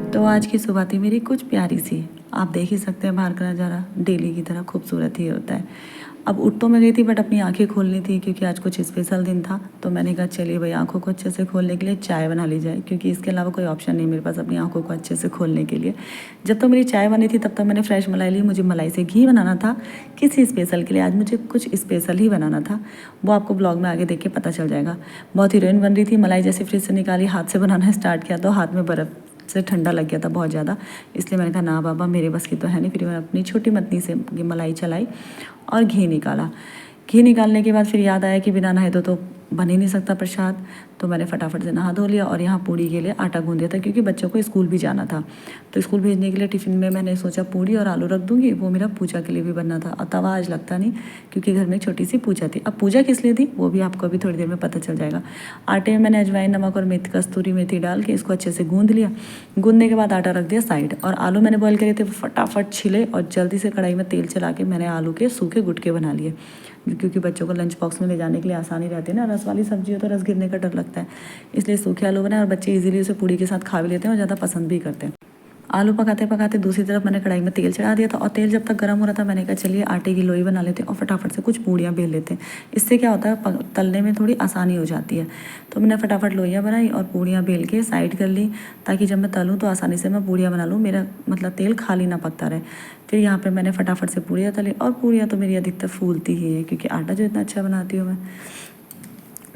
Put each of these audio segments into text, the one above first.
तो आज की सुबह थी मेरी कुछ प्यारी सी। आप देख ही सकते हैं बाहर का नज़ारा डेली की तरह खूबसूरत ही होता है। अब उठ तो मैं गई थी बट अपनी आंखें खोलनी थी क्योंकि आज कुछ स्पेशल दिन था। तो मैंने कहा चलिए भाई आंखों को अच्छे से खोलने के लिए चाय बना ली जाए, क्योंकि इसके अलावा कोई ऑप्शन नहीं मेरे पास अपनी आंखों को अच्छे से खोलने के लिए। जब तो मेरी चाय बनी थी तब तक मैंने फ्रेश मलाई ली। मुझे मलाई से घी बनाना था किसी स्पेशल के लिए। आज मुझे कुछ स्पेशल ही बनाना था, वो आपको ब्लॉग में आगे देख के पता चल जाएगा। बहुत हीरोइन बन रही थी। मलाई जैसे फ्रिज से निकाली, हाथ से बनाना स्टार्ट किया तो हाथ में बर्फ़ से ठंडा लग गया था बहुत ज़्यादा। इसलिए मैंने कहा ना बाबा मेरे बस की तो है नहीं। फिर मैंने अपनी छोटी मतनी से ये मलाई चलाई और घी निकाला। घी निकालने के बाद फिर याद आया कि बिना नहाए तो बन ही नहीं सकता प्रसाद। तो मैंने फटाफट से नहा धो लिया और यहाँ पूड़ी के लिए आटा गूंद दिया था, क्योंकि बच्चों को स्कूल भी जाना था। तो स्कूल भेजने के लिए टिफ़िन में मैंने सोचा पूड़ी और आलू रख दूँगी, वो मेरा पूजा के लिए भी बनना था। और तवा आज लगता नहीं क्योंकि घर में एक छोटी सी पूजा थी। अब पूजा किस लिए थी वो भी आपको अभी थोड़ी देर में पता चल जाएगा। आटे में मैंने अजवाइन, नमक और मेथी, कस्तूरी मेथी डाल के इसको अच्छे से गूंद लिया। गूंदने के बाद आटा रख दिया साइड, और आलू मैंने बॉईल करे थे वो फटाफट छिले और जल्दी से कढ़ाई में तेल चला के मैंने आलू के सूखे गुटके बना लिए, क्योंकि बच्चों को लंच बॉक्स में ले जाने के लिए आसानी रहती है ना। रस वाली सब्जी हो तो रस गिरने का डर लगता है, इसलिए सूखे आलू बनाए और बच्चे इजीली उसे पूड़ी के साथ खा भी लेते हैं और ज़्यादा पसंद भी करते हैं। आलू पकाते पकाते दूसरी तरफ मैंने कढ़ाई में तेल चढ़ा दिया था, और तेल जब तक गर्म हो रहा था मैंने कहा चलिए आटे की लोई बना लेते हैं और फटाफट से कुछ पूड़ियाँ बेल लेते हैं। इससे क्या होता है तलने में थोड़ी आसानी हो जाती है। तो मैंने फटाफट लोइयाँ बनाई और पूड़ियाँ बेल के साइड कर ली, ताकि जब मैं तलूँ तो आसानी से मैं पूड़ियाँ बना लूँ, मेरा मतलब तेल खाली ना पकता रहे। फिर यहाँ पर मैंने फटाफट से पूड़ियाँ तली, और पूड़ियाँ तो मेरी अधिकतर फूलती ही है क्योंकि आटा जो इतना अच्छा बनाती हूँ मैं।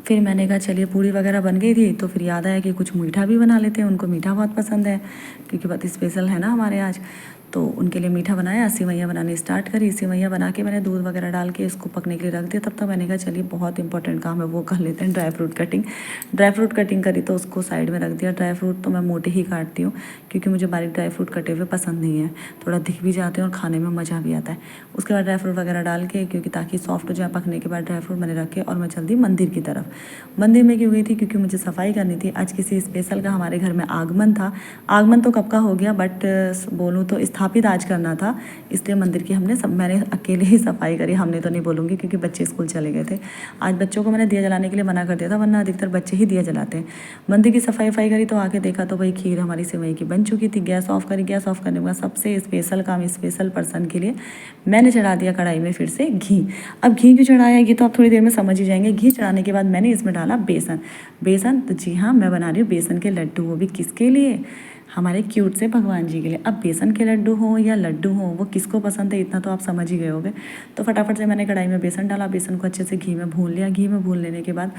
फिर मैंने कहा चलिए पूड़ी वगैरह बन गई थी तो फिर याद आया कि कुछ मीठा भी बना लेते हैं। उनको मीठा बहुत पसंद है क्योंकि बहुत स्पेशल है ना हमारे आज। तो उनके लिए मीठा बनाया, सेवइयाँ बनानी स्टार्ट करी। सेवइयाँ बना के मैंने दूध वगैरह डाल के इसको पकने के लिए रख दिया। तब तक मैंने कहा चलिए बहुत इंपॉर्टेंट काम है वो कर लेते हैं, dry fruit cutting. Dry fruit cutting करी तो उसको साइड में रख दिया। ड्राई फ्रूट तो मैं मोटे ही काटती हूँ क्योंकि मुझे बारीक ड्राई फ्रूट कटे हुए पसंद नहीं है, थोड़ा दिख भी जाते हैं और खाने में मज़ा भी आता है। उसके बाद ड्राई फ्रूट वगैरह डाल के, क्योंकि ताकि सॉफ्ट हो जाए, पकने के बाद ड्राई फ्रूट मैंने रखे और मैं चल दी मंदिर की तरफ। मंदिर में क्यों गई थी? क्योंकि मुझे सफाई करनी थी। आज किसी स्पेशल का हमारे घर में आगमन था। आगमन तो कब का हो गया, बट बोलूँ तो स्थापित आज करना था, इसलिए मंदिर की मैंने अकेले ही सफाई करी। हमने तो नहीं बोलूँगी क्योंकि बच्चे स्कूल चले गए थे। आज बच्चों को मैंने दिया जलाने के लिए मना कर दिया था, वरना अधिकतर बच्चे ही दिया जलाते हैं। मंदिर की सफाई करी तो आके देखा तो भाई खीर हमारी सेवई की बन चुकी थी। गैस ऑफ करी। गैस ऑफ करने के बाद सबसे स्पेशल काम स्पेशल पर्सन के लिए मैंने चढ़ा दिया कढ़ाई में फिर से घी। अब घी क्यों चढ़ाया ये तो आप थोड़ी देर में समझ ही जाएंगे। घी चढ़ाने के बाद मैंने इसमें डाला बेसन। बेसन तो जी हाँ मैं बना रही हूँ बेसन के लड्डू, वो भी किसके लिए? हमारे क्यूट से भगवान जी के लिए। अब बेसन के लड्डू हों या लड्डू हों, वो किसको पसंद है इतना तो आप समझ ही गए होंगे। तो फटाफट से मैंने कढ़ाई में बेसन डाला, बेसन को अच्छे से घी में भून लिया। घी में भून लेने के बाद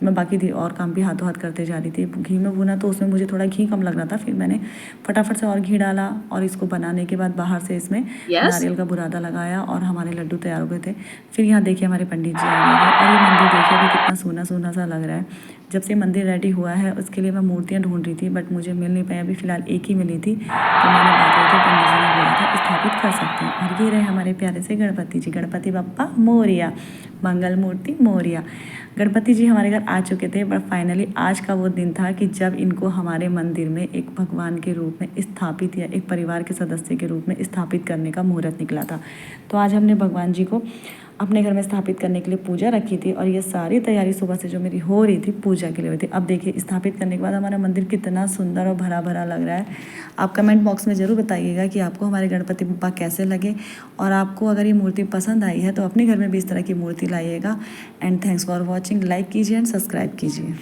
मैं बाकी और काम भी हाथों हाथ करते जा रही थी। घी में भूना तो उसमें मुझे थोड़ा घी कम लग रहा था, फिर मैंने फटाफट से और घी डाला और इसको बनाने के बाद बाहर से इसमें नारियल का बुरादा लगाया और हमारे लड्डू तैयार हो गए थे। फिर यहाँ देखिए हमारे पंडित जी आ गए हैं और ये मंदिर देखिए अभी कितना सोना सोना सा लग रहा है। जब से मंदिर रेडी हुआ है उसके लिए मैं मूर्तियाँ ढूंढ रही थी बट मुझे मिल नहीं पाई। अभी फ़िलहाल एक ही मिली थी, तो मैंने बात की तो पंडित जी ने बोला था स्थापित कर सकते हैं। और ये रहे हमारे प्यारे से गणपति जी। गणपति बप्पा मोरिया, मंगल मूर्ति मोरिया। गणपति जी हमारे घर आ चुके थे, बट फाइनली आज का वो दिन था कि जब इनको हमारे मंदिर में एक भगवान के रूप में स्थापित या एक परिवार के सदस्य के रूप में स्थापित करने का मुहूर्त निकला था। तो आज हमने भगवान जी को अपने घर में स्थापित करने के लिए पूजा रखी थी और ये सारी तैयारी सुबह से जो मेरी हो रही थी पूजा के लिए हुई थी। अब देखिए स्थापित करने के बाद हमारा मंदिर कितना सुंदर और भरा भरा लग रहा है। आप कमेंट बॉक्स में ज़रूर बताइएगा कि आपको हमारे गणपति बप्पा कैसे लगे, और आपको अगर ये मूर्ति पसंद आई है तो अपने घर में भी इस तरह की मूर्ति लाइएगा। And thanks for watching. Like कीजिए एंड सब्सक्राइब कीजिए।